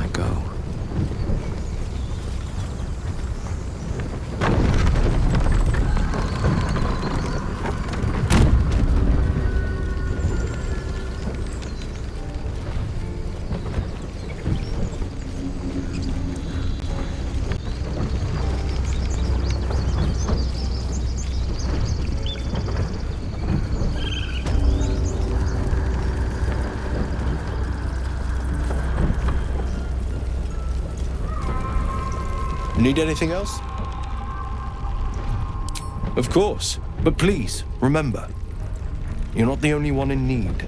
I go. Need anything else? Of course, but please, remember, you're not the only one in need.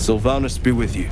Sylvanus be with you.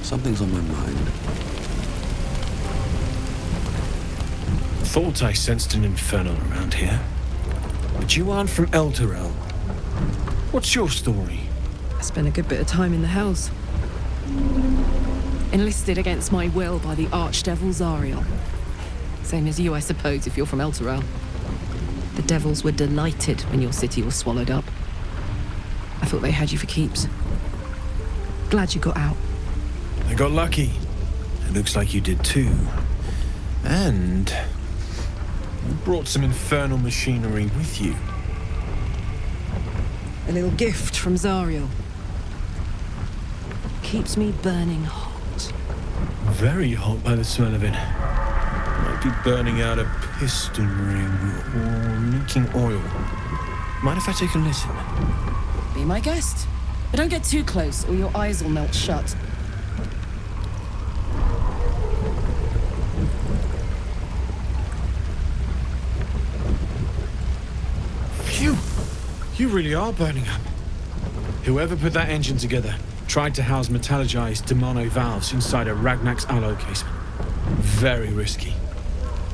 Something's on my mind. Thought I sensed an infernal around here. But you aren't from Elturel. What's your story? I spent a good bit of time in the Hells. Enlisted against my will by the Archdevil Zariel. Same as you, I suppose, if you're from Elturel. The devils were delighted when your city was swallowed up. I thought they had you for keeps. Glad you got out. I got lucky. It looks like you did too. And you brought some infernal machinery with you. A little gift from Zariel. Keeps me burning hot. Very hot by the smell of it. Might be burning out a piston ring or leaking oil. Mind if I take a listen? Be my guest. But don't get too close or your eyes will melt shut. Phew! You really are burning up. Whoever put that engine together tried to house metallogized Demono valves inside a Ragnak's alloy casement. Very risky.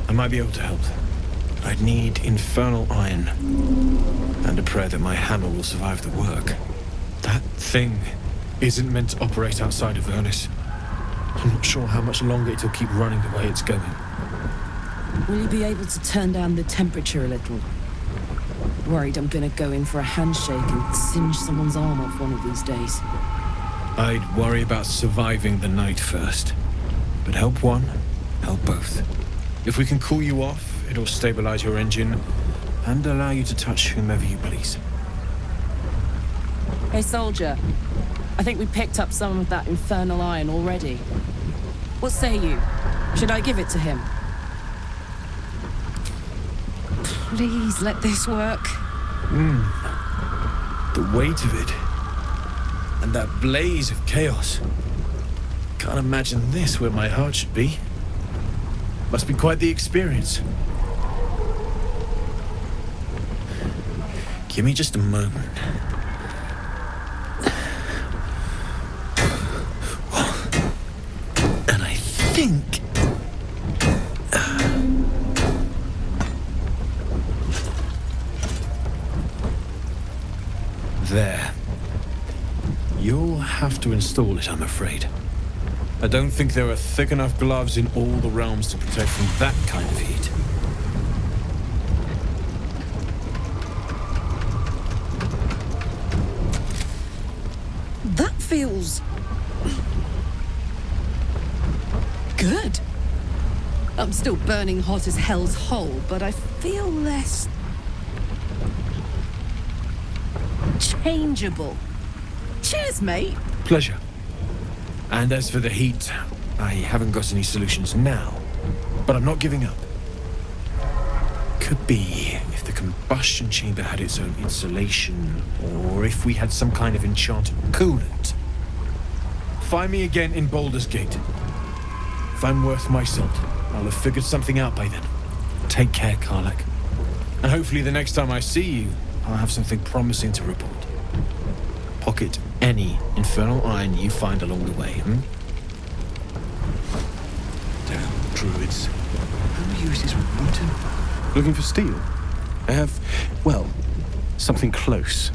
I might be able to help. I'd need infernal iron. And a prayer that my hammer will survive the work. That thing isn't meant to operate outside of Ernest. I'm not sure how much longer it'll keep running the way it's going. Will you be able to turn down the temperature a little? Worried I'm gonna go in for a handshake and singe someone's arm off one of these days. I'd worry about surviving the night first. But help one, help both. If we can cool you off, it'll stabilize your engine and allow you to touch whomever you please. Hey, soldier. I think we picked up some of that infernal iron already. What say you? Should I give it to him? Please let this work. The weight of it. And that blaze of chaos. Can't imagine this where my heart should be. Must be quite the experience. Give me just a moment. And I think... There. You'll have to install it, I'm afraid. I don't think there are thick enough gloves in all the realms to protect from that kind of heat. That feels... good. I'm still burning hot as hell's hole, but I feel less... changeable. Cheers, mate. Pleasure. And as for the heat, I haven't got any solutions now, but I'm not giving up. Could be if the combustion chamber had its own insulation, or if we had some kind of enchanted coolant. Find me again in Baldur's Gate. If I'm worth my salt, I'll have figured something out by then. Take care, Karlak. And hopefully the next time I see you, I'll have something promising to report. Pocket any infernal iron you find along the way, Damn druids. Who uses wood? Looking for steel? I have, well, something close.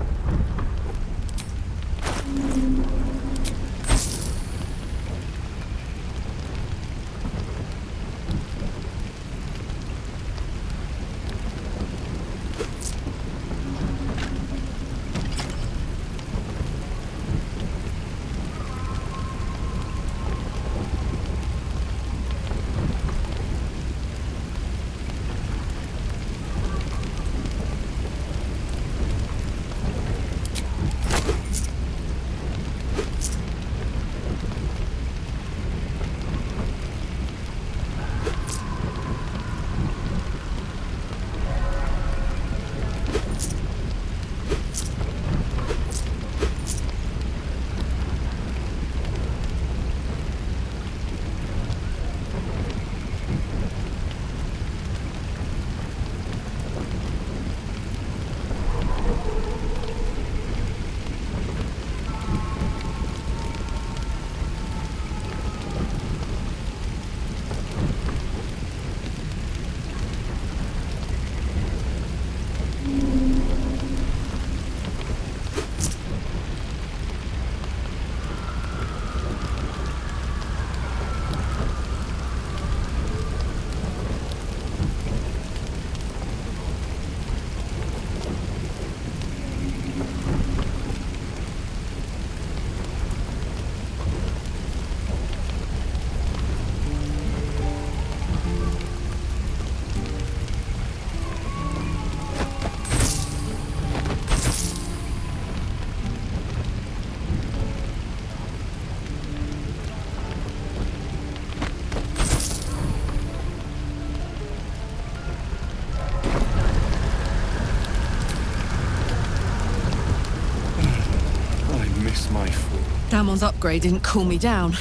Damon's upgrade didn't cool me down,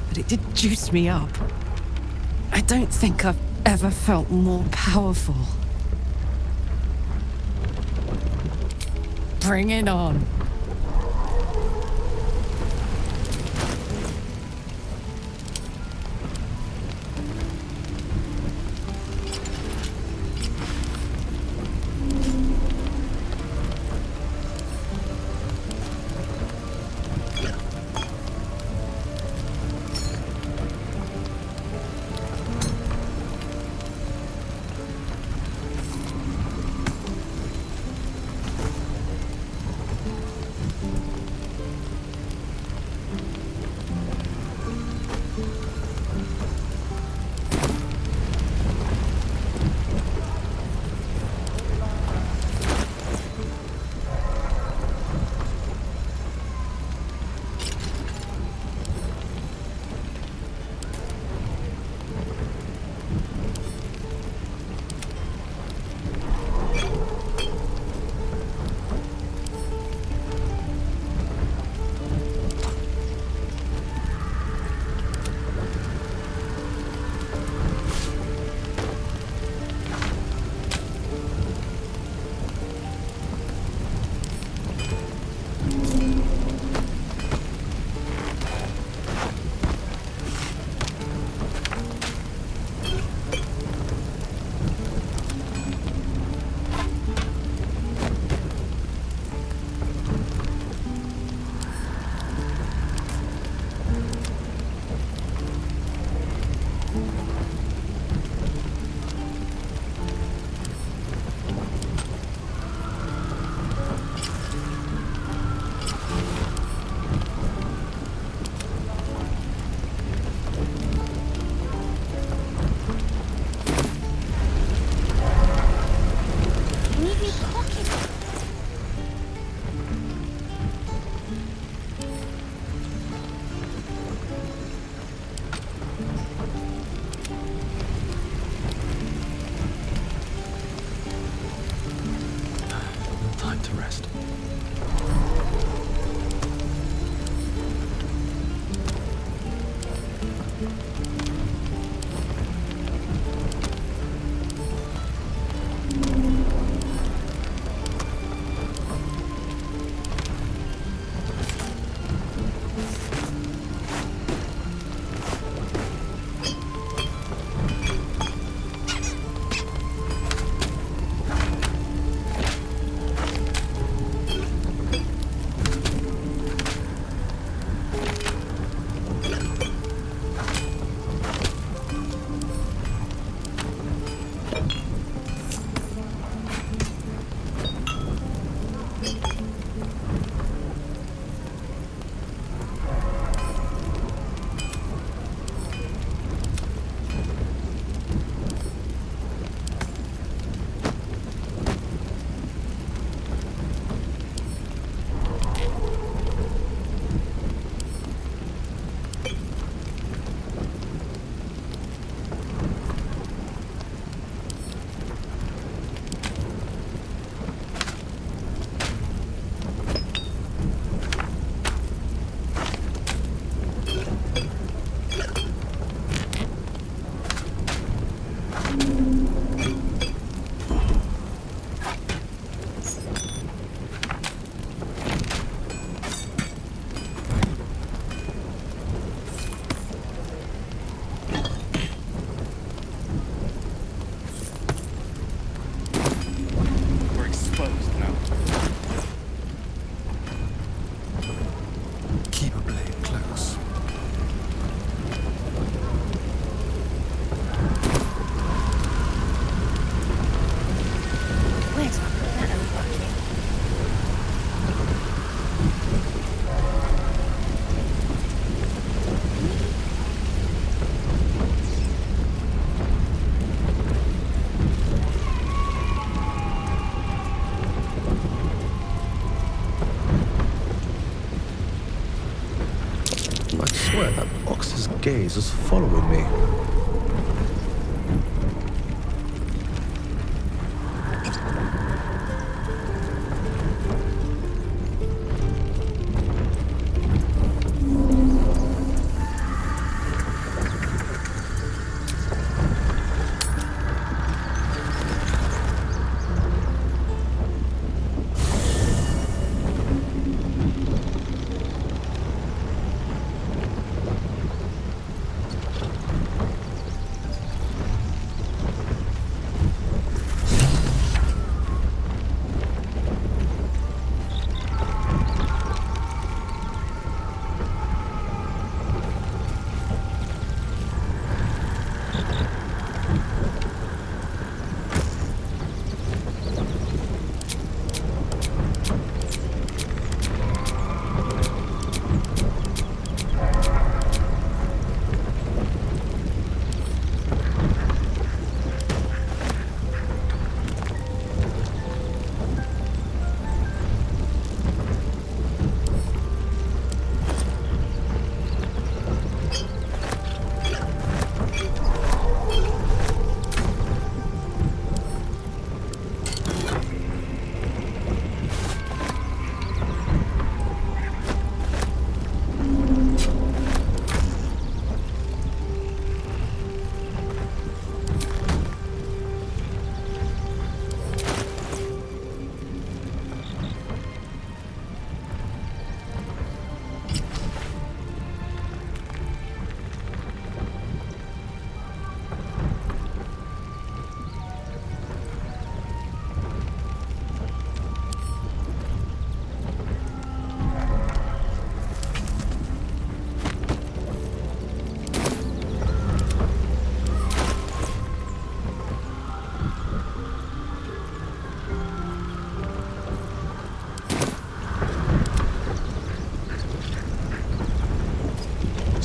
but it did juice me up. I don't think I've ever felt more powerful. Bring it on. swear that ox's gaze is following me.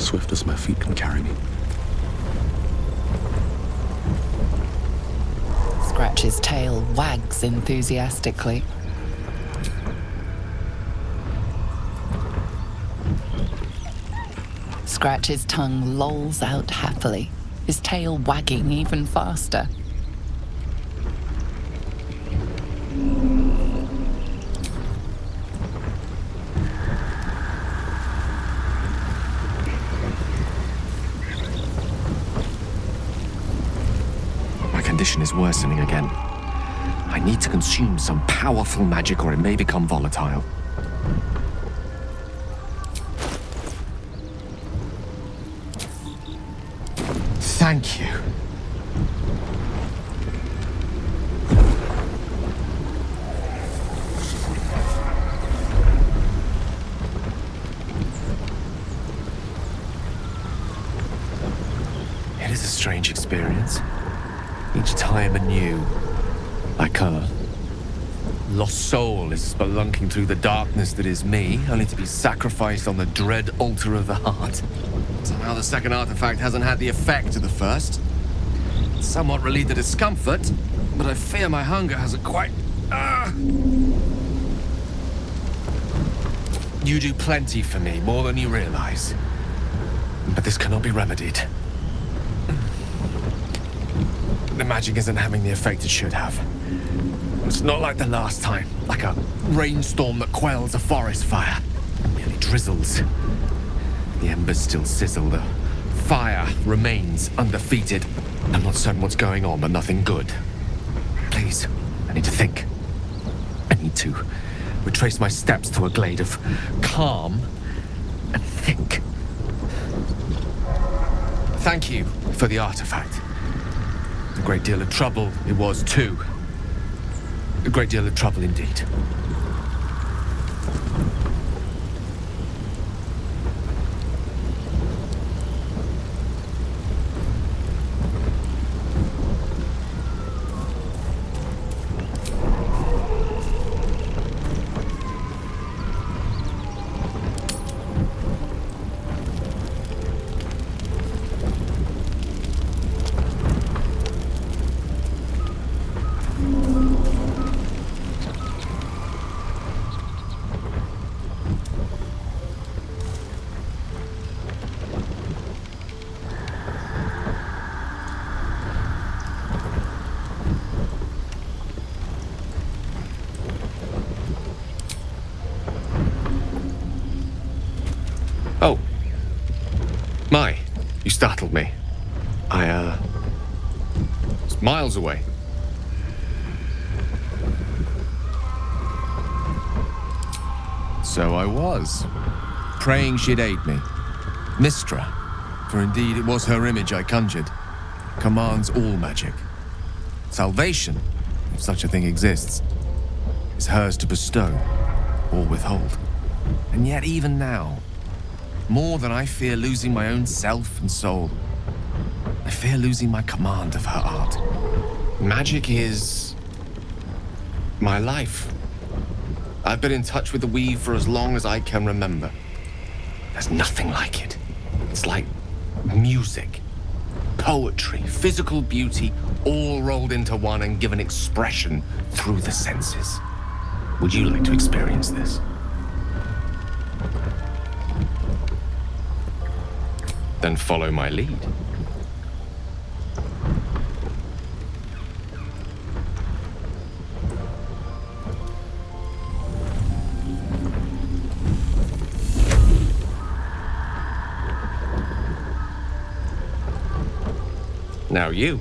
swift as my feet can carry me. Scratch's tail wags enthusiastically. Scratch's tongue lolls out happily, his tail wagging even faster. My condition is worsening again. I need to consume some powerful magic or it may become volatile. Thank you. It is a strange experience. Each time anew. Like a lost soul is spelunking through the darkness that is me, only to be sacrificed on the dread altar of the heart. Somehow the second artifact hasn't had the effect of the first. It's somewhat relieved the discomfort, but I fear my hunger hasn't quite... You do plenty for me, more than you realize. But this cannot be remedied. The magic isn't having the effect it should have. It's not like the last time, like a rainstorm that quells a forest fire. It merely drizzles. The embers still sizzle, the fire remains undefeated. I'm not certain what's going on, but nothing good. Please, I need to think. I need to retrace my steps to a glade of calm and think. Thank you for the artifact. A great deal of trouble it was too. A great deal of trouble indeed. Oh. My, you startled me. I was miles away. So I was, praying she'd aid me. Mistra, for indeed it was her image I conjured, commands all magic. Salvation, if such a thing exists, is hers to bestow or withhold. And yet even now, more than I fear losing my own self and soul, I fear losing my command of her art. Magic is my life. I've been in touch with the weave for as long as I can remember. There's nothing like it. It's like music, poetry, physical beauty, all rolled into one and given expression through the senses. Would you like to experience this? Then follow my lead. Now you.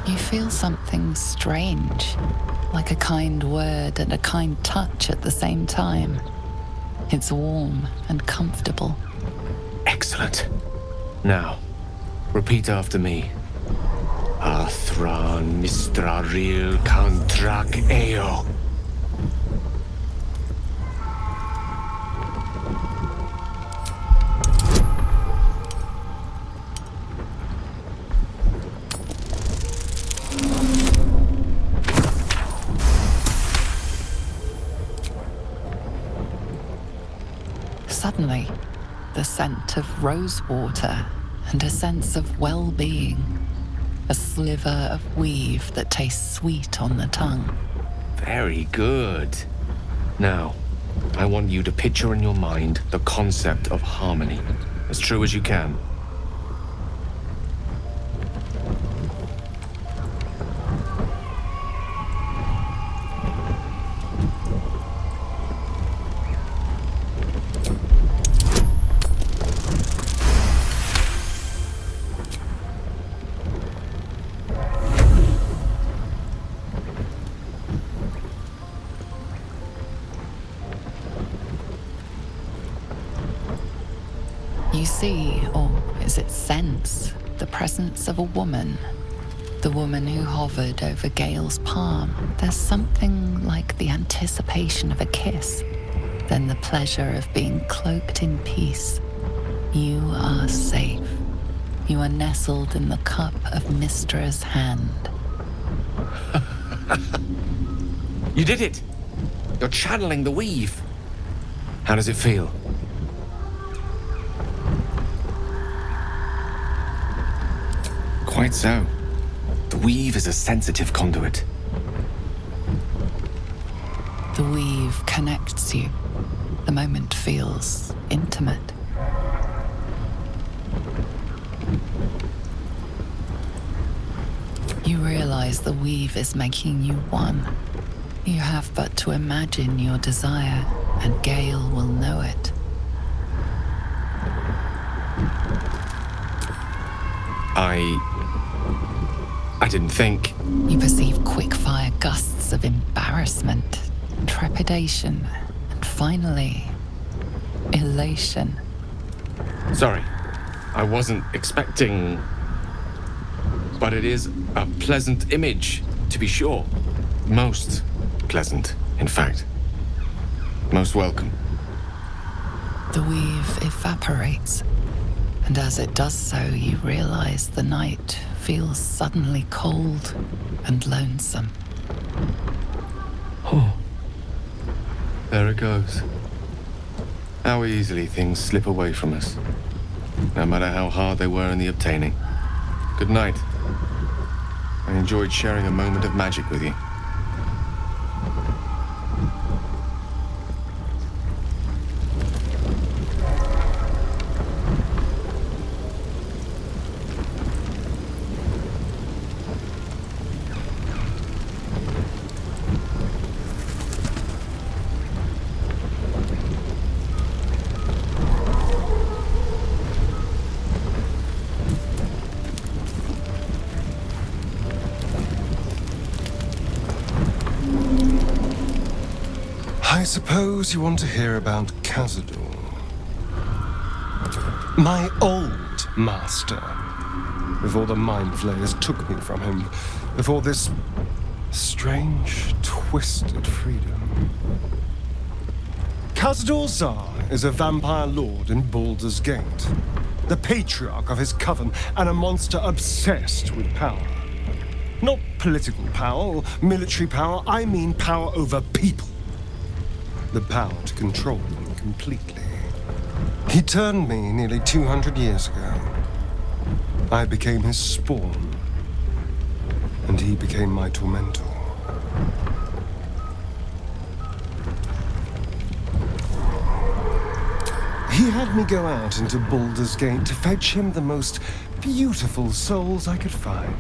You feel something strange, like a kind word and a kind touch at the same time. It's warm and comfortable. Excellent. Now, repeat after me. Athran Mistraril Kantrak Eo. Suddenly, the scent of rosewater and a sense of well-being. A sliver of weave that tastes sweet on the tongue. Very good. Now, I want you to picture in your mind the concept of harmony, as true as you can. You see, or is it sense, the presence of a woman. The woman who hovered over Gale's palm. There's something like the anticipation of a kiss, then the pleasure of being cloaked in peace. You are safe. You are nestled in the cup of Mystra's hand. You did it! You're channeling the weave. How does it feel? Quite so. The weave is a sensitive conduit. The weave connects you. The moment feels intimate. You realize the weave is making you one. You have but to imagine your desire, and Gale will know it. I didn't think. You perceive quick-fire gusts of embarrassment, trepidation, and finally, elation. Sorry, I wasn't expecting. But it is a pleasant image, to be sure. Most pleasant, in fact. Most welcome. The weave evaporates, and as it does so, you realize the night feels suddenly cold and lonesome. Oh. There it goes. How easily things slip away from us, no matter how hard they were in the obtaining. Good night. I enjoyed sharing a moment of magic with you. I suppose you want to hear about Cazador. My old master. Before the Mind Flayers took me from him. Before this strange, twisted freedom. Cazador Zar is a vampire lord in Baldur's Gate. The patriarch of his coven and a monster obsessed with power. Not political power or military power, I mean power over people. The power to control them completely. He turned me nearly 200 years ago. I became his spawn, and he became my tormentor. He had me go out into Baldur's Gate to fetch him the most beautiful souls I could find.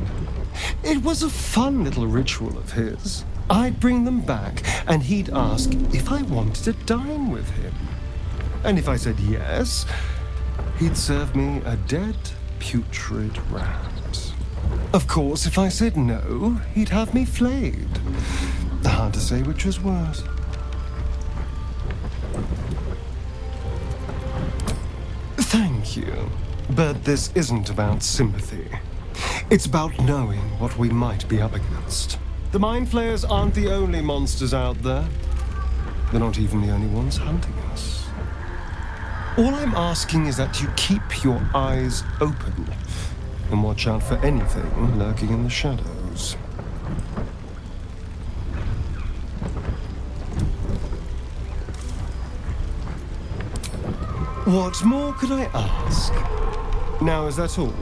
It was a fun little ritual of his. I'd bring them back, and he'd ask if I wanted to dine with him. And if I said yes, he'd serve me a dead, putrid rat. Of course, if I said no, he'd have me flayed. Hard to say which was worse. Thank you, but this isn't about sympathy. It's about knowing what we might be up against. The Mind Flayers aren't the only monsters out there. They're not even the only ones hunting us. All I'm asking is that you keep your eyes open and watch out for anything lurking in the shadows. What more could I ask? Now, is that all?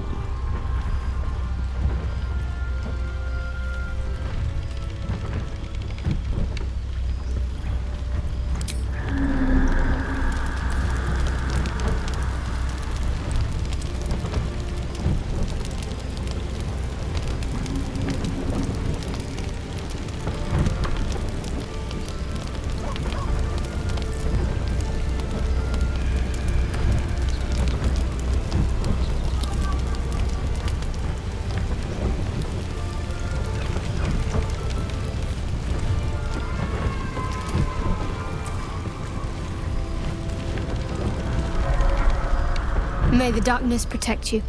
May the darkness protect you.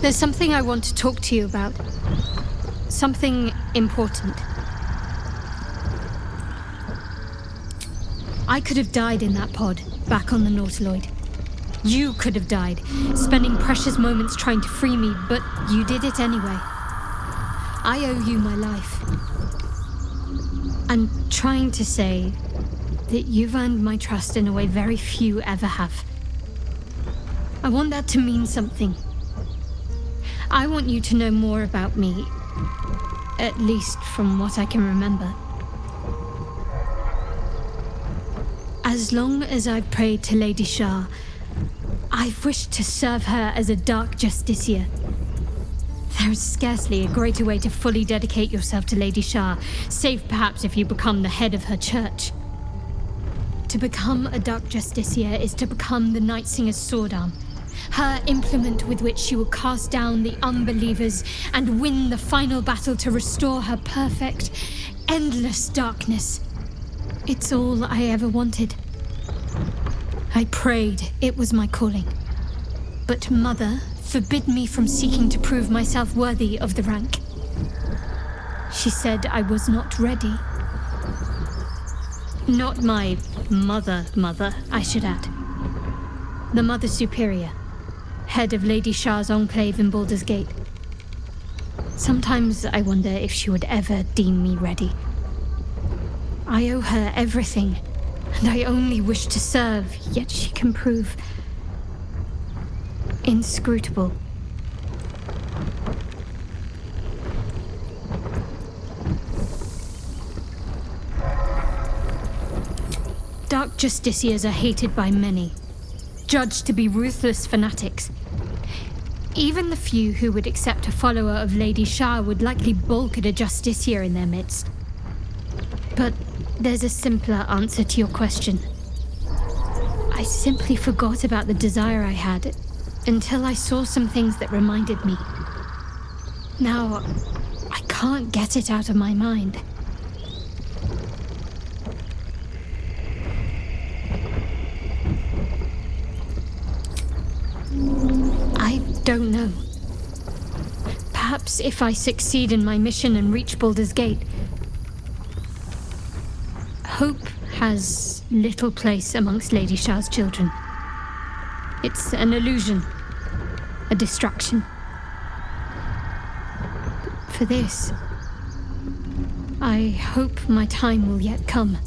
There's something I want to talk to you about. Something important. I could have died in that pod, back on the Nautiloid. You could have died, spending precious moments trying to free me, but you did it anyway. I owe you my life. I'm trying to say that you've earned my trust in a way very few ever have. I want that to mean something. I want you to know more about me, at least from what I can remember. As long as I've prayed to Lady Shah, I've wished to serve her as a dark justiciar. There is scarcely a greater way to fully dedicate yourself to Lady Shah, save perhaps if you become the head of her church. To become a dark justiciar is to become the Night Singer's sword arm, her implement with which she will cast down the unbelievers and win the final battle to restore her perfect, endless darkness. It's all I ever wanted. I prayed it was my calling. But Mother forbid me from seeking to prove myself worthy of the rank. She said I was not ready. Not my mother, I should add. The Mother Superior, head of Lady Shah's enclave in Baldur's Gate. Sometimes I wonder if she would ever deem me ready. I owe her everything, and I only wish to serve, yet she can prove inscrutable. Dark justiciars are hated by many, judged to be ruthless fanatics. Even the few who would accept a follower of Lady Shah would likely balk at a justiciar in their midst. But there's a simpler answer to your question. I simply forgot about the desire I had until I saw some things that reminded me. Now, I can't get it out of my mind. don't know. Perhaps if I succeed in my mission and reach Baldur's Gate, hope has little place amongst Lady Shah's children. It's an illusion, a distraction. For this, I hope my time will yet come.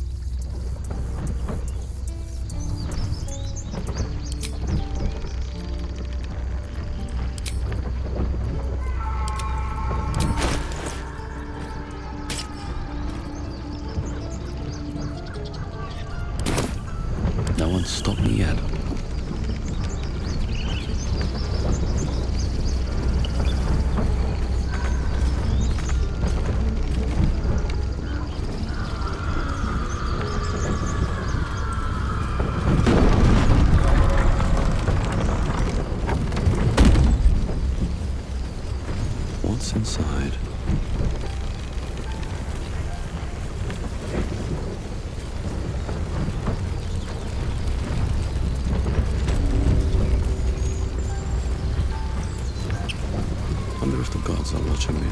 No one's stopped me yet. What's inside? Wonder if the gods are watching me.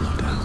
slow down.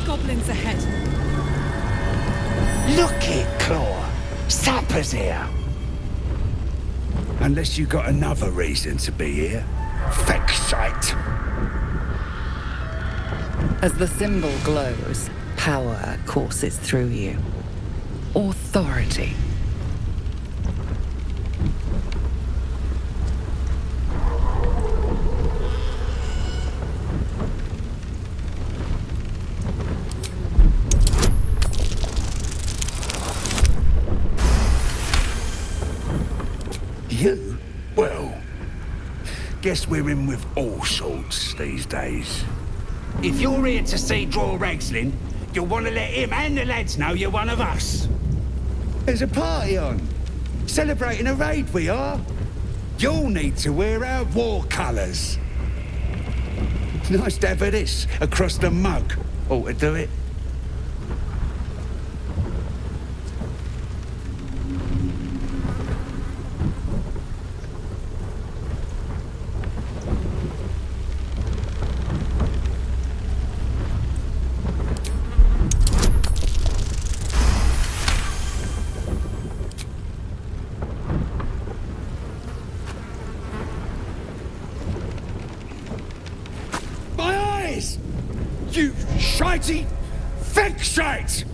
Goblins ahead. Look it, Claw. Sapper's here. Unless you got another reason to be here. Feck shite. As the symbol glows, power courses through you. Authority. You? Well, guess we're in with all sorts these days. If you're here to see Draw Ragslin, you'll want to let him and the lads know you're one of us. There's a party on. Celebrating a raid we are. You'll need to wear our war colours. Nice to have this across the mug. Ought to do it. You shitey feck shite!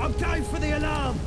I'm going for the alarm!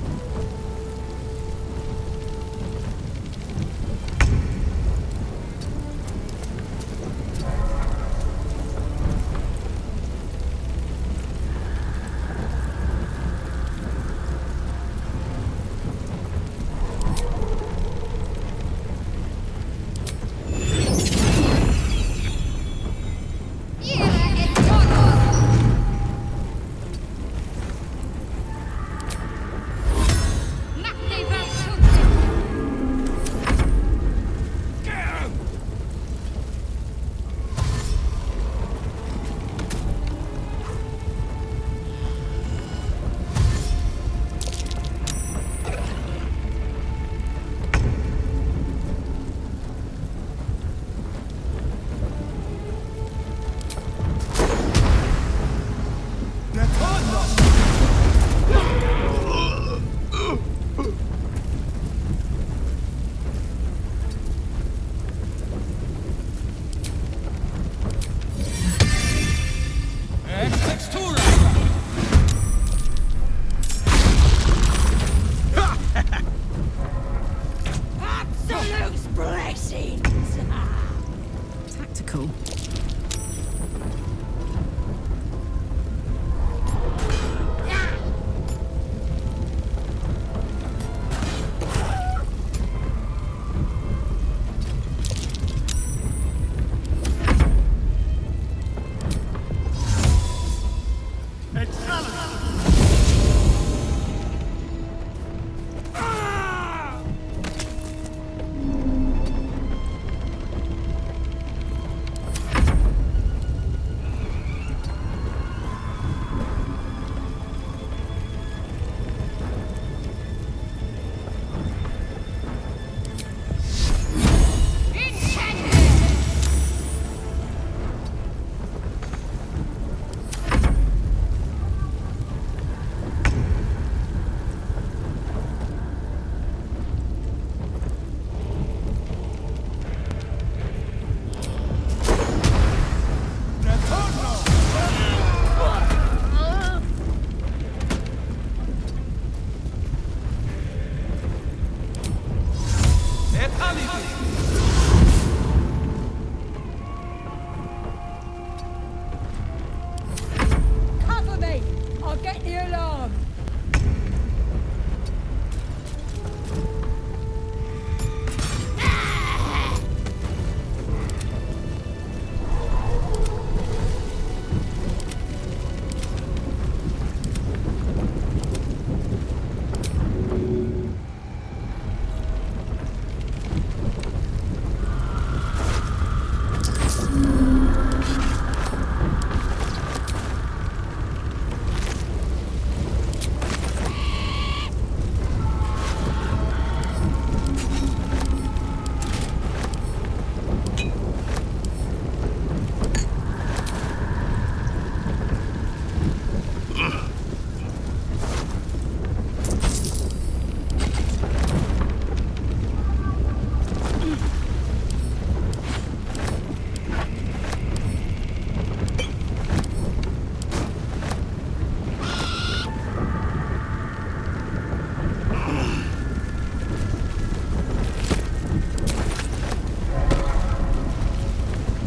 Cover me! I'll get the alarm!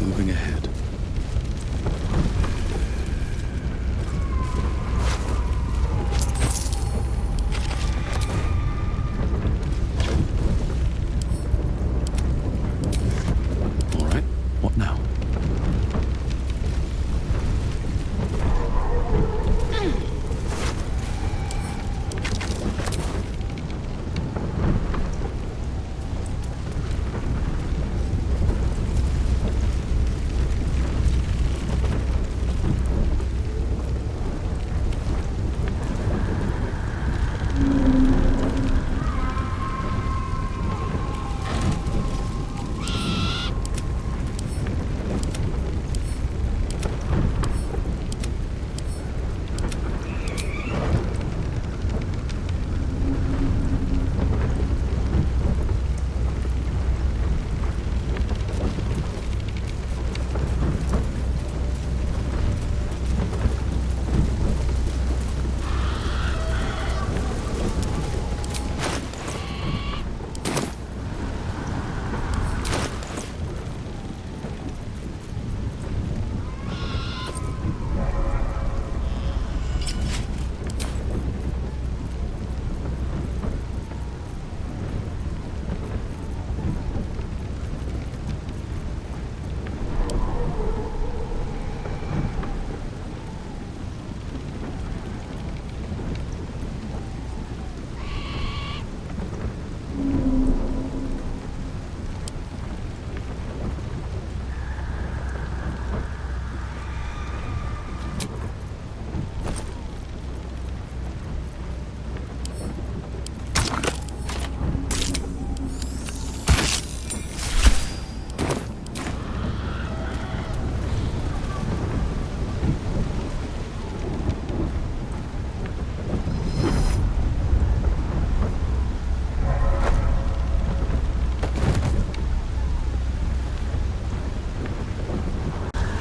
Moving ahead. All right, what now?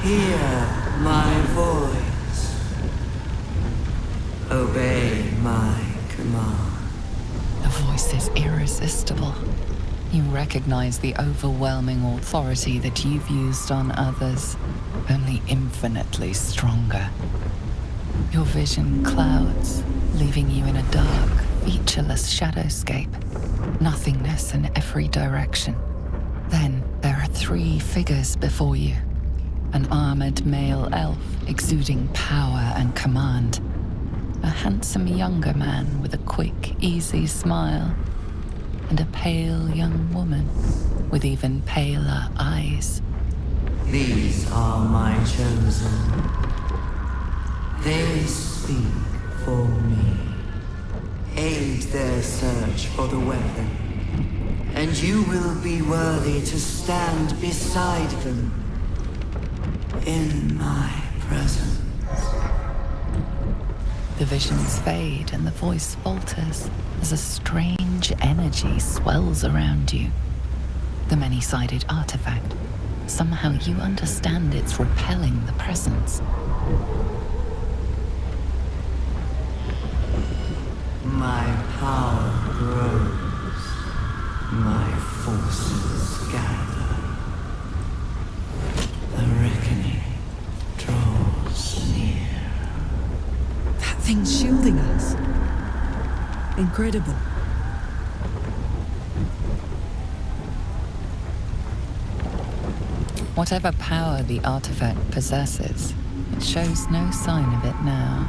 Hear my voice. Obey my command. The voice is irresistible. You recognize the overwhelming authority that you've used on others, only infinitely stronger. Your vision clouds, leaving you in a dark, featureless shadowscape, nothingness in every direction. Then there are 3 figures before you. An armored male elf exuding power and command. A handsome younger man with a quick, easy smile. And a pale young woman with even paler eyes. These are my chosen. They speak for me. Aid their search for the weapon, and you will be worthy to stand beside them in my presence. The visions fade and the voice falters as a strange energy swells around you. The many-sided artifact. Somehow you understand it's repelling the presence. My power grows. My forces shadows gather. The reckoning draws near. That thing's shielding us. Incredible. Whatever power the artifact possesses, it shows no sign of it now.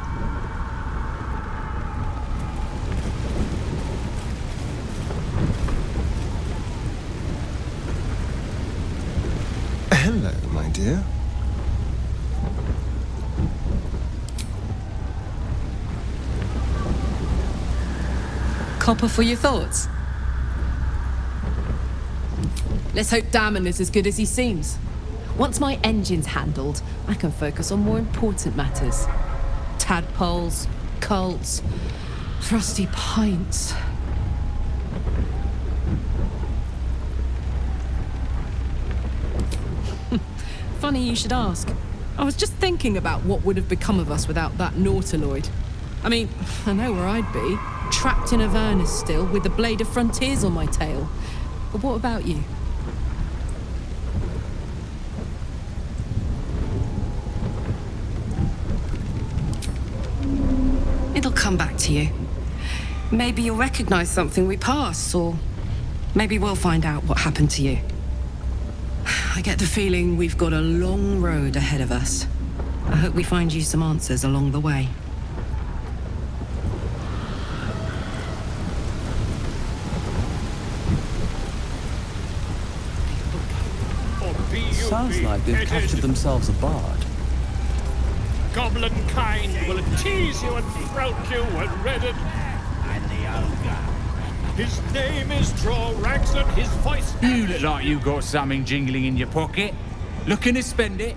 Hello, my dear. Copper for your thoughts? Let's hope Damon is as good as he seems. Once my engine's handled, I can focus on more important matters. Tadpoles, cults, frosty pints. Funny you should ask. I was just thinking about what would have become of us without that Nautiloid. I mean, I know where I'd be. Trapped in Avernus still, with the Blade of Frontiers on my tail. But what about you? It'll come back to you. Maybe you'll recognize something we passed, or maybe we'll find out what happened to you. I get the feeling we've got a long road ahead of us. I hope we find you some answers along the way. Sounds like they've captured themselves a bard. Goblin kind will tease you and throat you and redden. And the ogre. His name is Draw Ragslin, his voice. You look like you got something jingling in your pocket. Looking to spend it?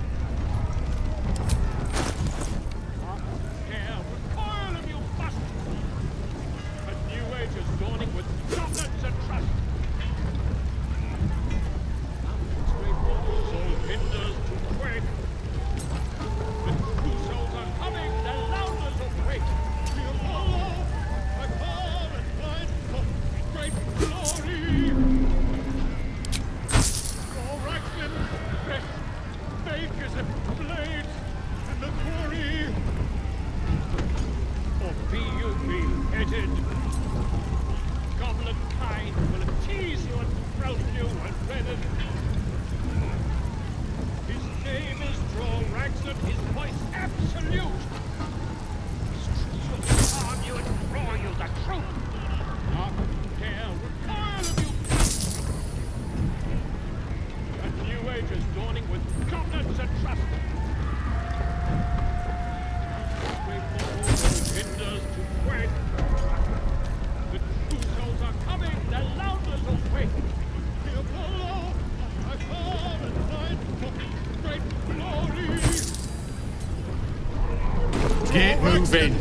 Get moving.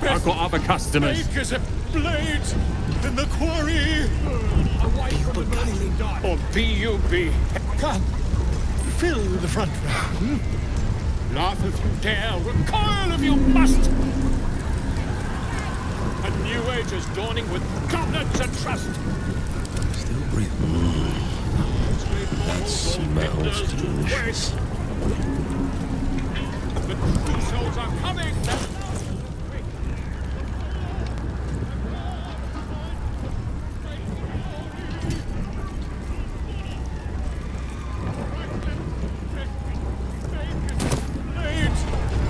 I've got other customers. Bakers and blades in the quarry. Away from the burning dark. Or B.U.B. Come, fill the front row. Laugh if you dare, recoil if you must. A new age is dawning with covenants and trust. Still breathing. That smells delicious. The true souls are coming.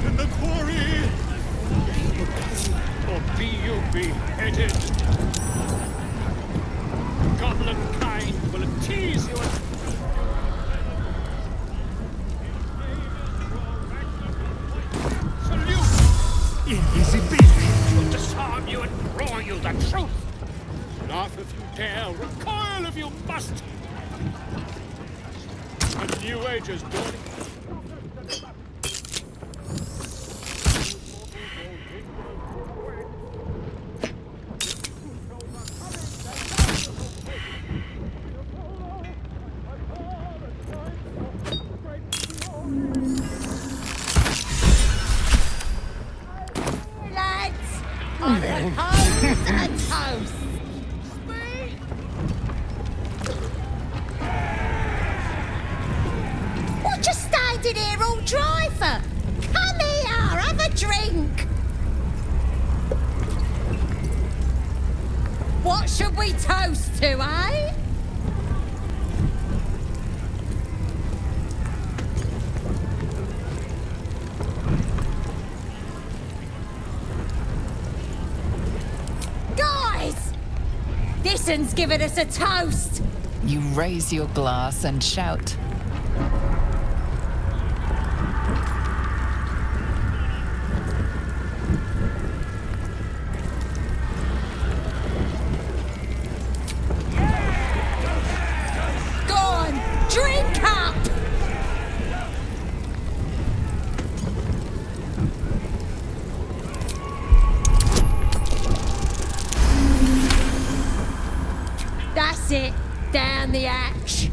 In the quarry. Or B.U.B. headed. Goblin kind will tease you and easy business. We'll disarm you and roar you the truth. Laugh if you dare, recoil if you must. A new age is dawning. On the toes and toast. should we toast to, eh? Guys! This one's giving us a toast! You raise your glass and shout. Go on, drink up! That's it. Down the hatch.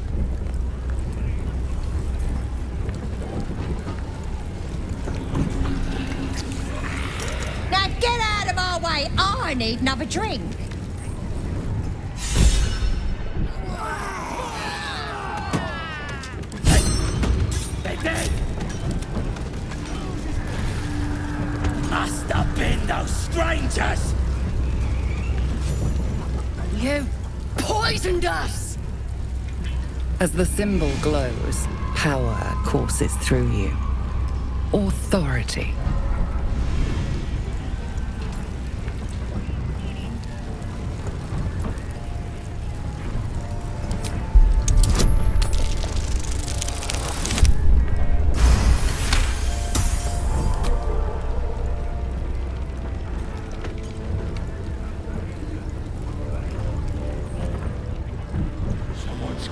Now get out of our way. I need another drink. They're dead! Must have been those strangers! You poisoned us! As the symbol glows, power courses through you. Authority.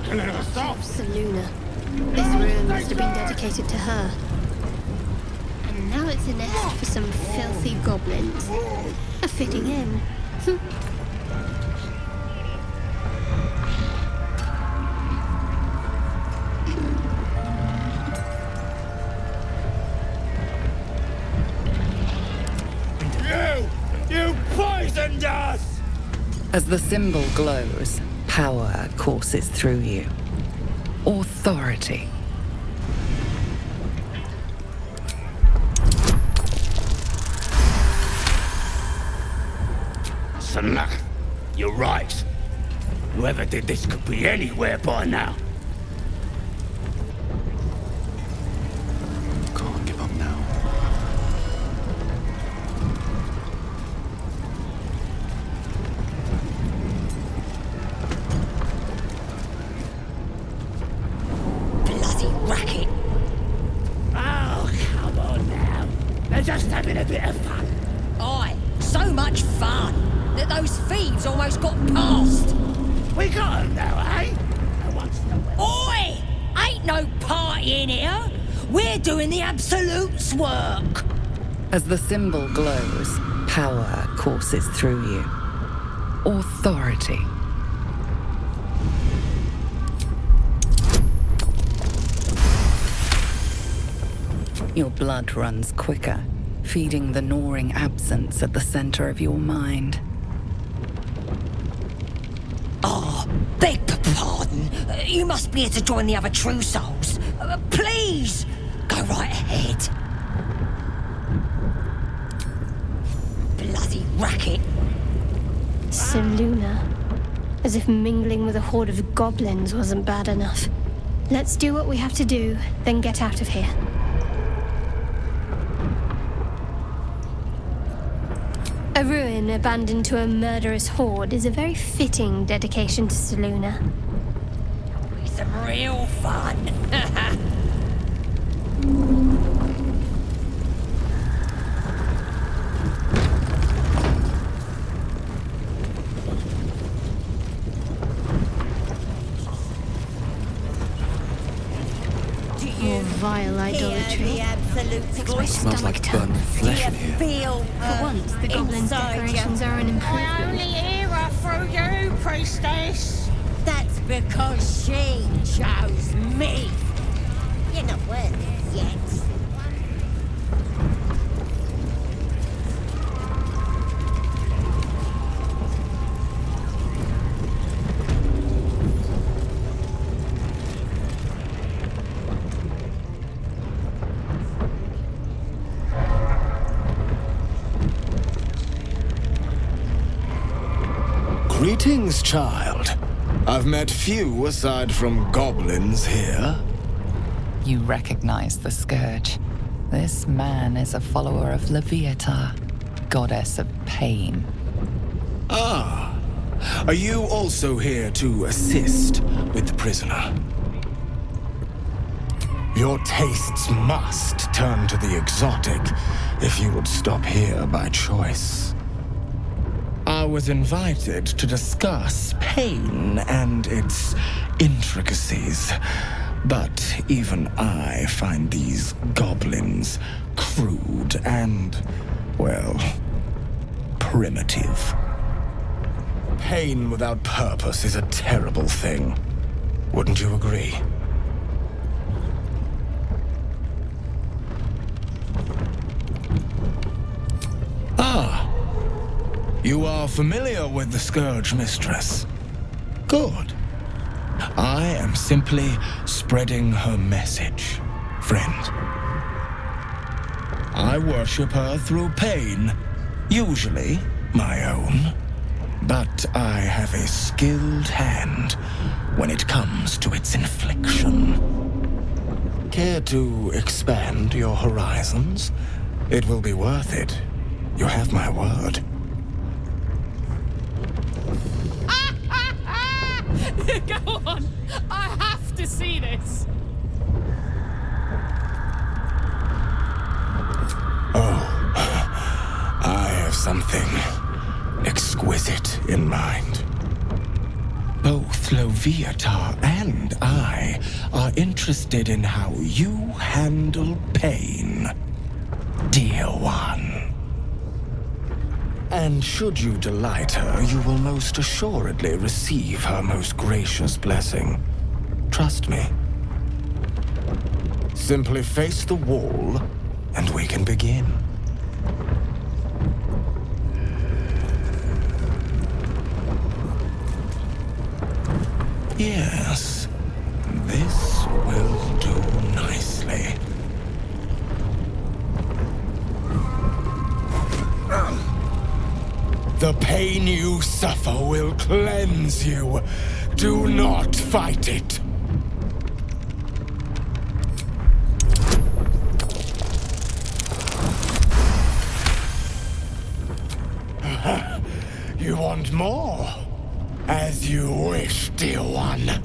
Killing us off! Seluna. This ruin must have been dedicated to her. And now it's a nest for some filthy goblins. A fitting end. You poisoned us! As the symbol glows, power courses through you. Authority. Snap. You're right. Whoever did this could be anywhere by now. Can't give up now. Bloody racket. Oh, come on now. They're just having a bit of fun. Aye, so much fun that those thieves almost got past. We got them now, eh? No one's Oi! Ain't no party in here. We're doing the Absolute's work. As the symbol glows, power courses through you. Authority. Your blood runs quicker, feeding the gnawing absence at the center of your mind. Beg pardon. You must be here to join the other true souls. Please, go right ahead. Bloody racket. Seluna. As if mingling with a horde of goblins wasn't bad enough. Let's do what we have to do, then get out of here. A ruin abandoned to a murderous horde is a very fitting dedication to Seluna. Some real fun. More vile idolatry. Makes my Smells stomach like turn. burnt flesh in here. For once, the goblins' decorations are an I only improvement. hear her through you, priestess. That's because she chose me. You're not worth it yet. Greetings, child. I've met few aside from goblins here. You recognize the Scourge. This man is a follower of Leviatar, goddess of pain. Ah, are you also here to assist with the prisoner? Your tastes must turn to the exotic if you would stop here by choice. I was invited to discuss pain and its intricacies, but even I find these goblins crude and, well, primitive. Pain without purpose is a terrible thing. Wouldn't you agree? Ah, you are familiar with the Scourge, Mistress. Good. I am simply spreading her message, friend. I worship her through pain, usually my own. But I have a skilled hand when it comes to its infliction. Care to expand your horizons? It will be worth it. You have my word. Go on! I have to see this! Oh, I have something exquisite in mind. Both Leviatar and I are interested in how you handle pain, dear one. And should you delight her, you will most assuredly receive her most gracious blessing. Trust me. Simply face the wall, and we can begin. Yes, this will do nicely. The pain you suffer will cleanse you. Do not fight it. You want more? As you wish, dear one.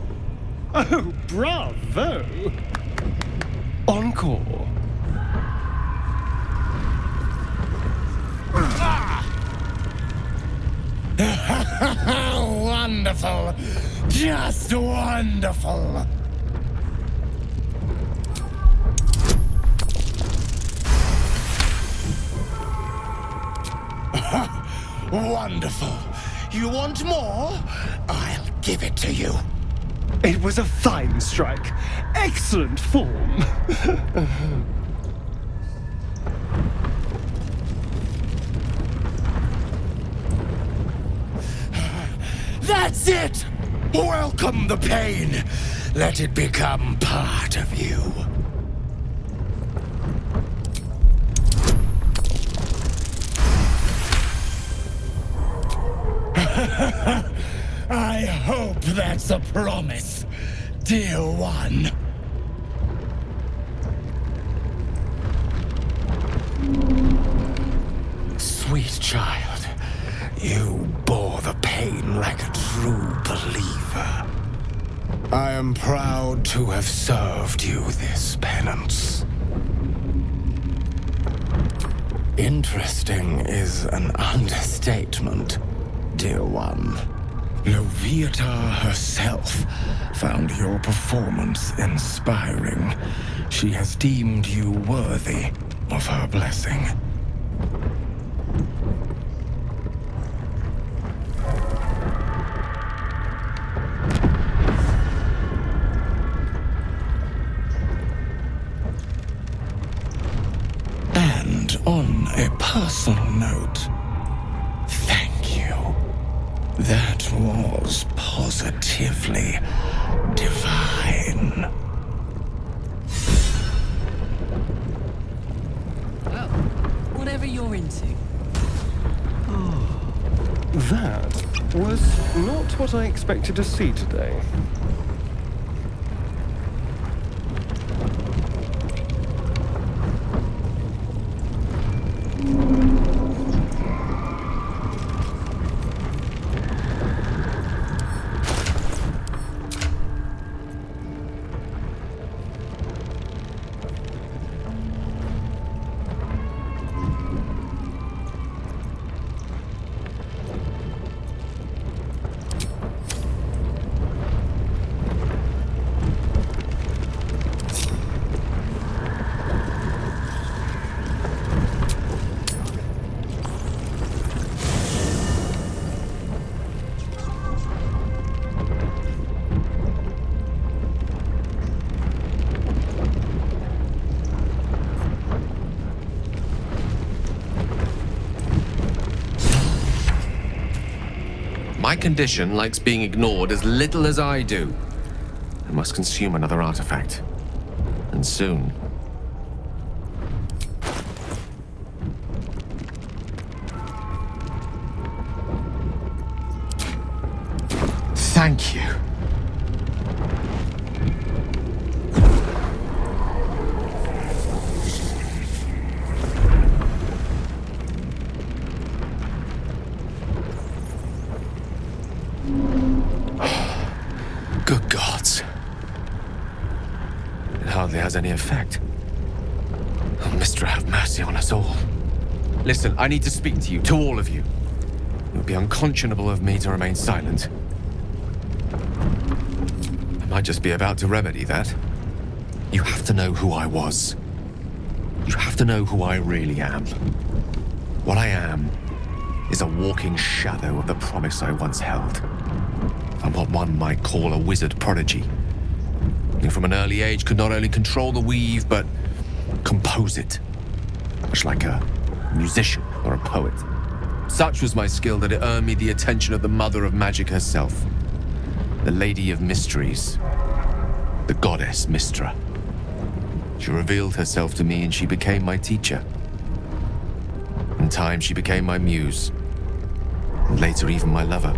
Oh, bravo! Encore. Wonderful. Just wonderful. Wonderful. You want more? I'll give it to you. It was a fine strike. Excellent form. That's it! Welcome the pain. Let it become part of you. I hope that's a promise, dear one. Sweet child, you bore the pain like a true believer. I am proud to have served you this penance. Interesting is an understatement, dear one. Leviatar herself found your performance inspiring. She has deemed you worthy of her blessing. And on a personal note, thank you. That was positively divine. Well, whatever you're into. That was not what I expected to see today. My condition likes being ignored as little as I do. I must consume another artifact. And soon. Thank you. Good gods. It hardly has any effect. Oh, Mistra, have mercy on us all. Listen, I need to speak to you, to all of you. It would be unconscionable of me to remain silent. I might just be about to remedy that. You have to know who I was. You have to know who I really am. What I am is a walking shadow of the promise I once held. I'm what one might call a wizard prodigy. Who from an early age could not only control the weave, but compose it. Much like a musician or a poet. Such was my skill that it earned me the attention of the mother of magic herself. The Lady of Mysteries. The goddess Mistra. She revealed herself to me and she became my teacher. In time she became my muse. And later even my lover.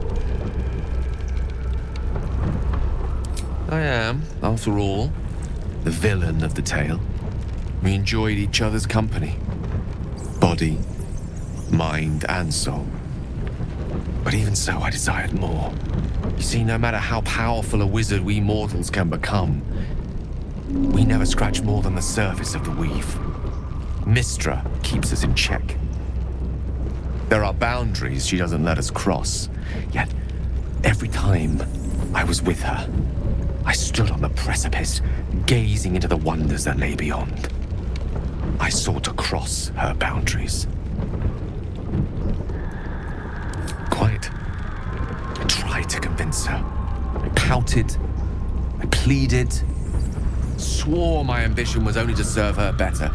I am, after all, the villain of the tale. We enjoyed each other's company. Body, mind, and soul. But even so, I desired more. You see, no matter how powerful a wizard we mortals can become, we never scratch more than the surface of the weave. Mistra keeps us in check. There are boundaries she doesn't let us cross. Yet, every time I was with her, I stood on the precipice, gazing into the wonders that lay beyond. I sought to cross her boundaries. Quite. I tried to convince her. I pouted. I pleaded. Swore my ambition was only to serve her better.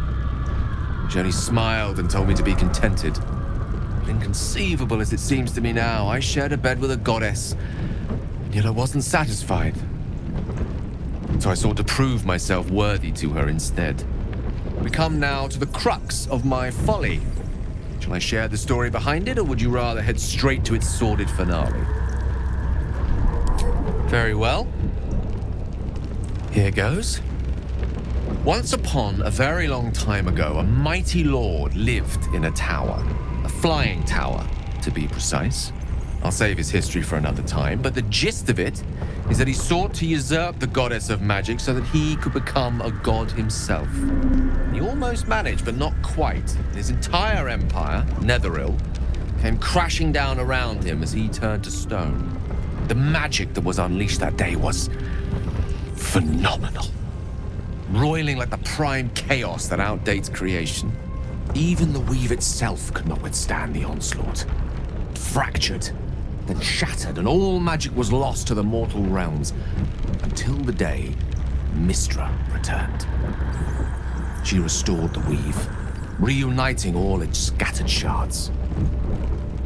She only smiled and told me to be contented. Inconceivable as it seems to me now, I shared a bed with a goddess, and yet I wasn't satisfied. So I sought to prove myself worthy to her instead. We come now to the crux of my folly. Shall I share the story behind it, or would you rather head straight to its sordid finale? Very well. Here goes. Once upon a very long time ago, a mighty lord lived in a tower. A flying tower, to be precise. I'll save his history for another time, but the gist of it is that he sought to usurp the goddess of magic so that he could become a god himself. He almost managed, but not quite. His entire empire, Netheril, came crashing down around him as he turned to stone. The magic that was unleashed that day was phenomenal. Roiling like the prime chaos that outdates creation. Even the weave itself could not withstand the onslaught. It fractured, then shattered, and all magic was lost to the mortal realms, until the day Mistra returned. She restored the weave, reuniting all its scattered shards.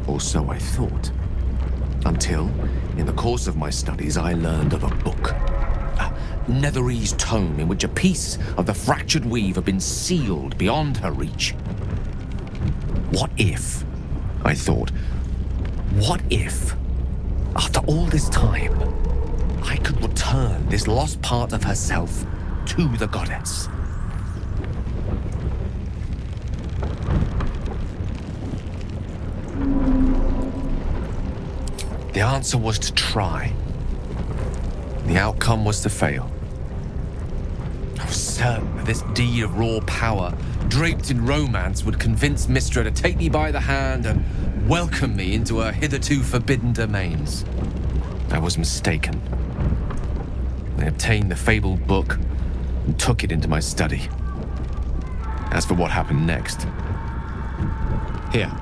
Or so I thought. Until, in the course of my studies, I learned of a book. A Netherese tome in which a piece of the fractured weave had been sealed beyond her reach. What if, I thought, what if After all this time, I could return this lost part of herself to the goddess. The answer was to try. The outcome was to fail. I was certain that this deed of raw power, draped in romance, would convince Mystra to take me by the hand and welcome me into her hitherto forbidden domains. I was mistaken. I obtained the fabled book and took it into my study. As for what happened next... Here.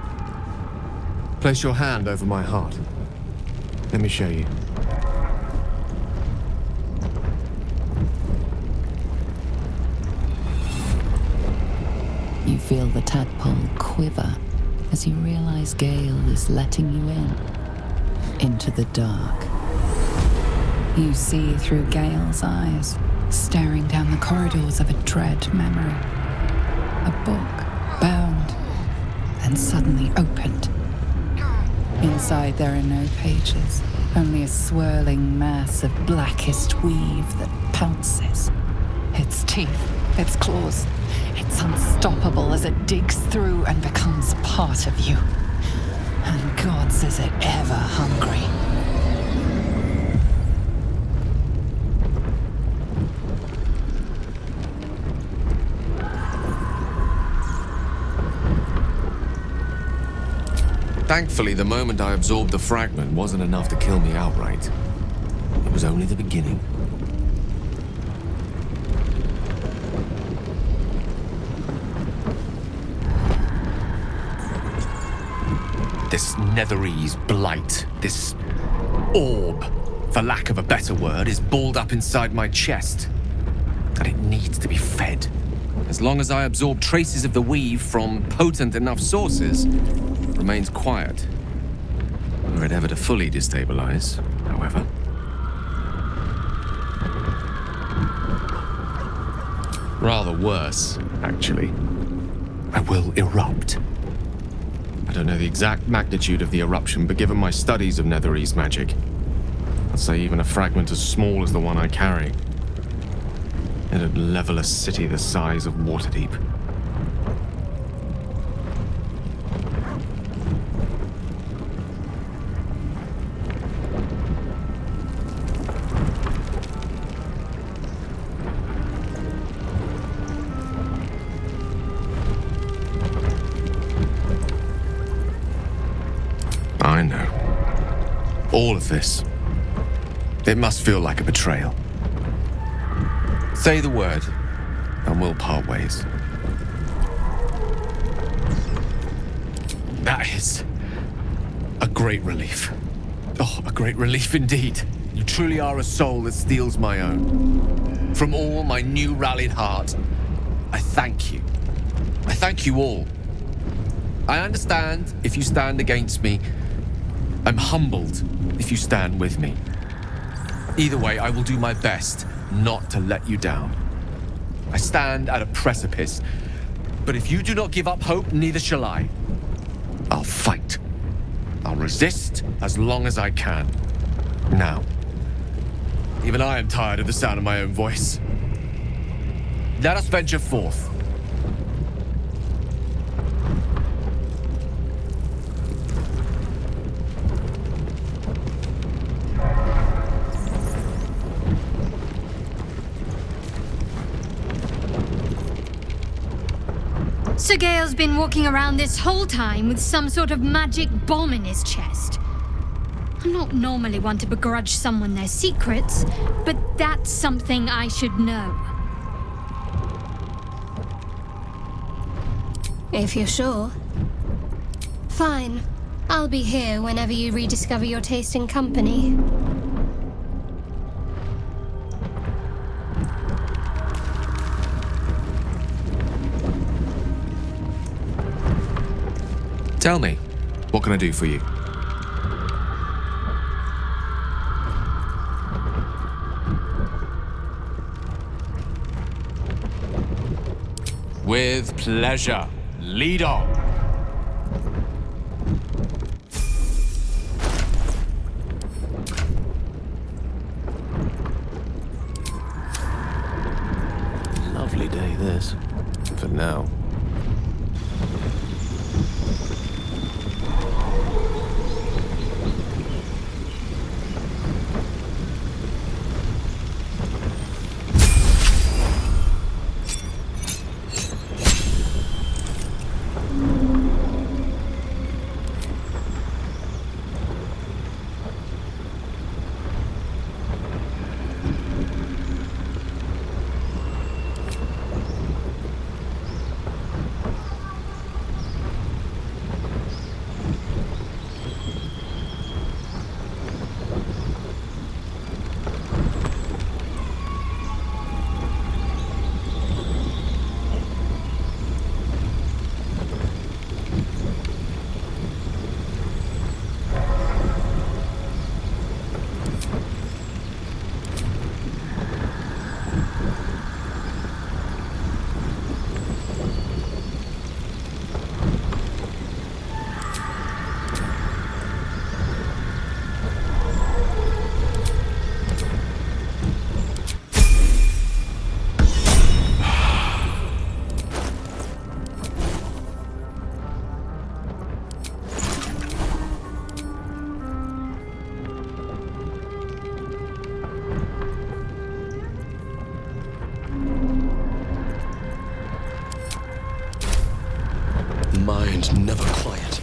Place your hand over my heart. Let me show you. You feel the tadpole quiver as you realize Gale is letting you into the dark. You see through Gale's eyes, staring down the corridors of a dread memory. A book, bound, and suddenly opened. Inside there are no pages, only a swirling mass of blackest weave that pounces. Its teeth, its claws, it's unstoppable as it digs through and becomes part of you. And gods, is it ever hungry. Thankfully, the moment I absorbed the fragment wasn't enough to kill me outright. It was only the beginning. This Netherese blight, this orb, for lack of a better word, is balled up inside my chest. And it needs to be fed. As long as I absorb traces of the weave from potent enough sources, it remains quiet. Were it ever to fully destabilize, however. Rather worse, actually. I will erupt. I don't know the exact magnitude of the eruption, but given my studies of Netherese magic, I'd say even a fragment as small as the one I carry, it'd level a city the size of Waterdeep. I know. All of this. It must feel like a betrayal. Say the word, and we'll part ways. That is a great relief. Oh, a great relief indeed. You truly are a soul that steals my own. From all my new rallied heart, I thank you. I thank you all. I understand if you stand against me. I'm humbled if you stand with me. Either way, I will do my best not to let you down. I stand at a precipice, but if you do not give up hope, neither shall I. I'll fight. I'll resist as long as I can. Now, even I am tired of the sound of my own voice. Let us venture forth. So Gale's been walking around this whole time with some sort of magic bomb in his chest. I'm not normally one to begrudge someone their secrets, but that's something I should know. If you're sure. Fine. I'll be here whenever you rediscover your taste in company. Tell me, what can I do for you? With pleasure. Lead on. now. Mind never quiet.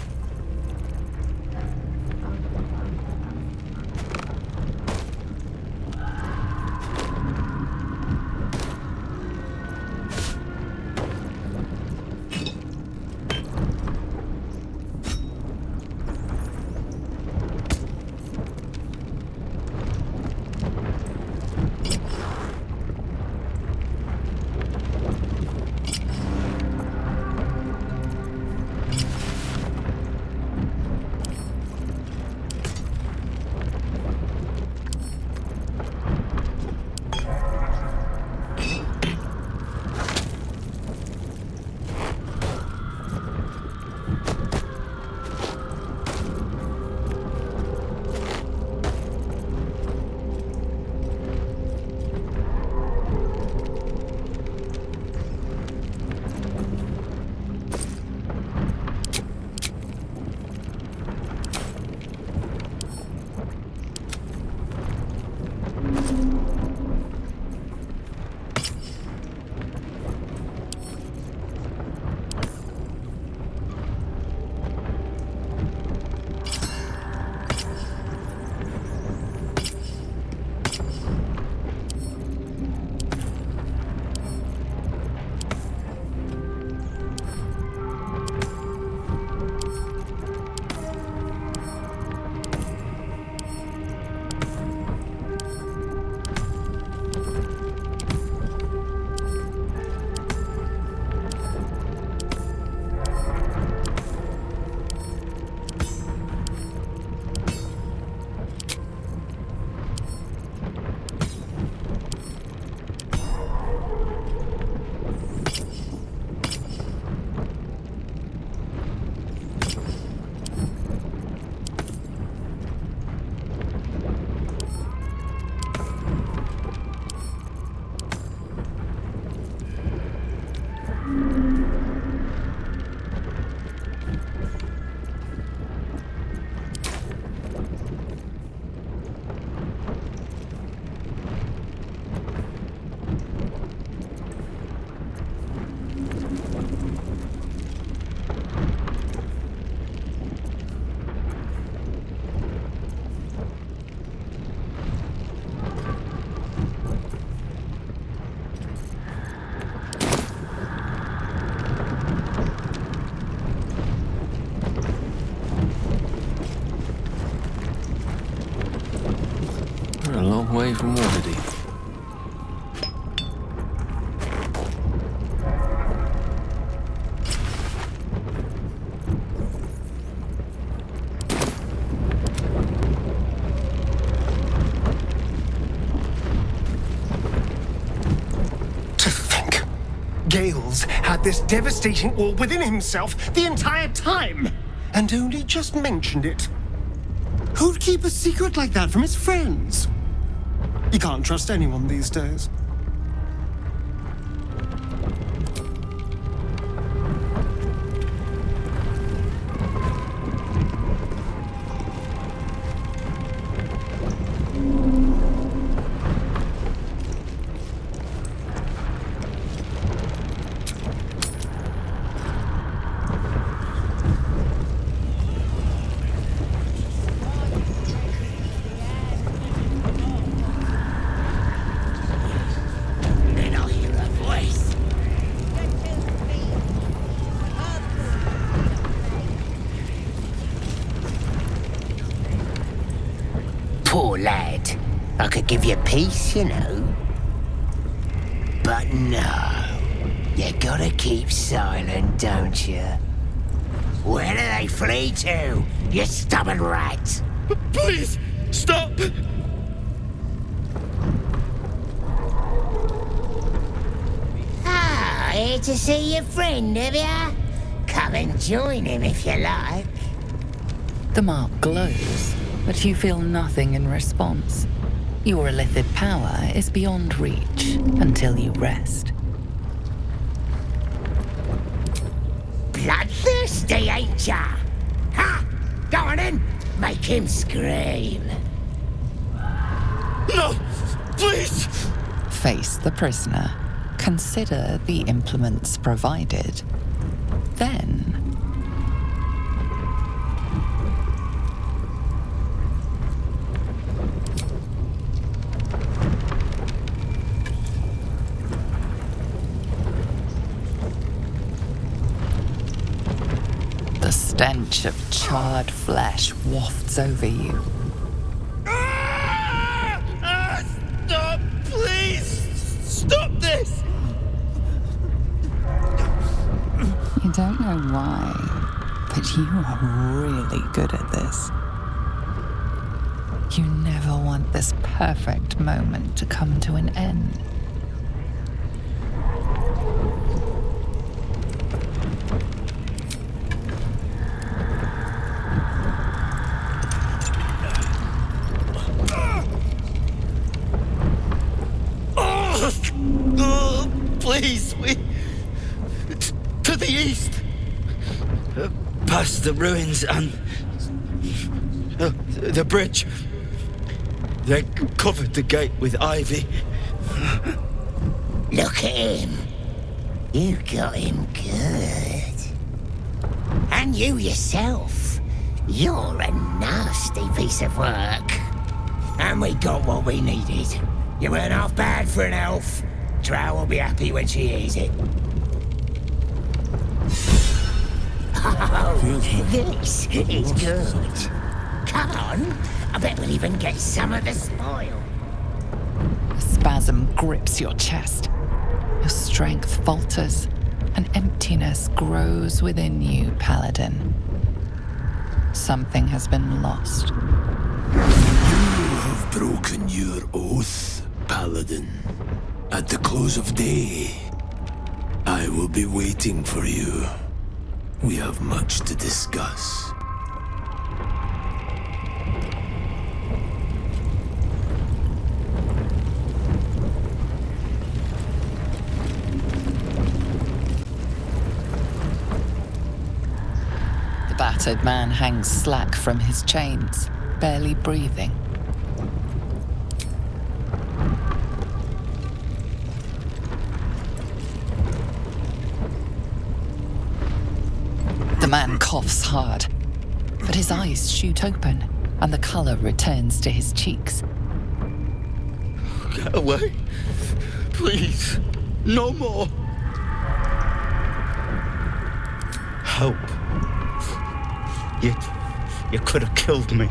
We're a long way from Waterdeep. To think, Gales had this devastating all within himself the entire time, and only just mentioned it. Who'd keep a secret like that from his friends? You can't trust anyone these days. lad. I could give you peace, you know. But no. You gotta keep silent, don't you? Where do they flee to, you stubborn rat? Please, stop! Ah, here to see your friend, have ya? Come and join him if you like. The mark glows, but you feel nothing in response. Your illithid power is beyond reach until you rest. Bloodthirsty, ain't ya? Ha! Go on in, make him scream. No! Please! Face the prisoner. Consider the implements provided. Then... the stench of charred flesh wafts over you. Stop! Please! Stop this! You don't know why, but you are really good at this. You never want this perfect moment to come to an end. Please, to the east. Past the ruins and the bridge. They covered the gate with ivy. Look at him. You got him good. And you yourself. You're a nasty piece of work. And we got what we needed. You weren't half bad for an elf. Drow will be happy when she hears it. Oh, this is good. Come on. I bet we'll even get some of the spoil. A spasm grips your chest. Your strength falters. An emptiness grows within you, Paladin. Something has been lost. You have broken your oath, Paladin. At the close of day, I will be waiting for you. We have much to discuss. The battered man hangs slack from his chains, barely breathing. The man coughs hard, but his eyes shoot open, and the color returns to his cheeks. Get away. Please. No more. Help. You could have killed me.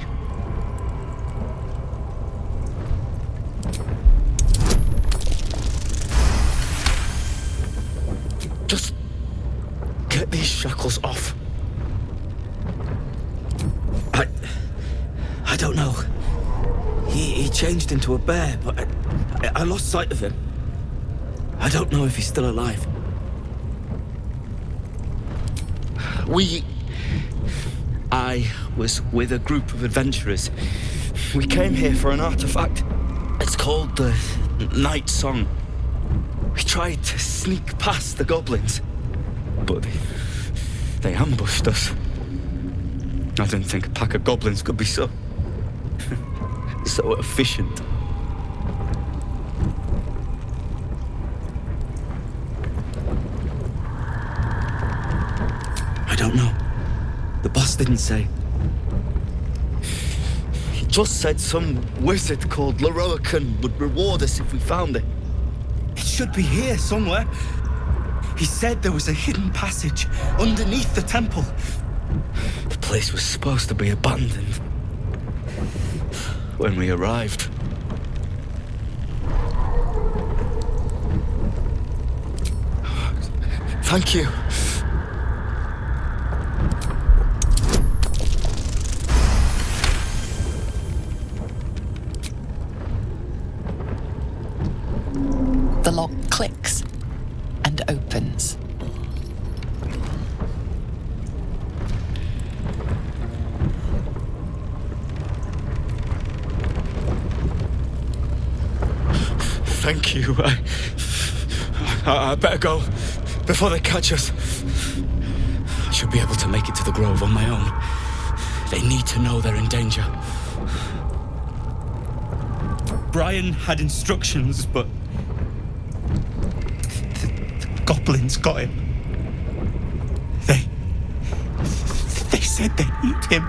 Just get these shackles off. I don't know. He changed into a bear, but I lost sight of him. I don't know if he's still alive. I was with a group of adventurers. We came here for an artifact. It's called the Night Song. We tried to sneak past the goblins, but they ambushed us. I didn't think a pack of goblins could be so efficient. I don't know. The boss didn't say. He just said some wizard called Leroican would reward us if we found it. It should be here somewhere. He said there was a hidden passage underneath the temple. The place was supposed to be abandoned. when we arrived. Thank you. The lock clicks and opens. Thank you. I better go before they catch us. I should be able to make it to the Grove on my own. They need to know they're in danger. Brian had instructions, but the goblins got him. They said they'd eat him.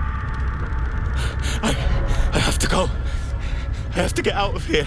I have to go. I have to get out of here.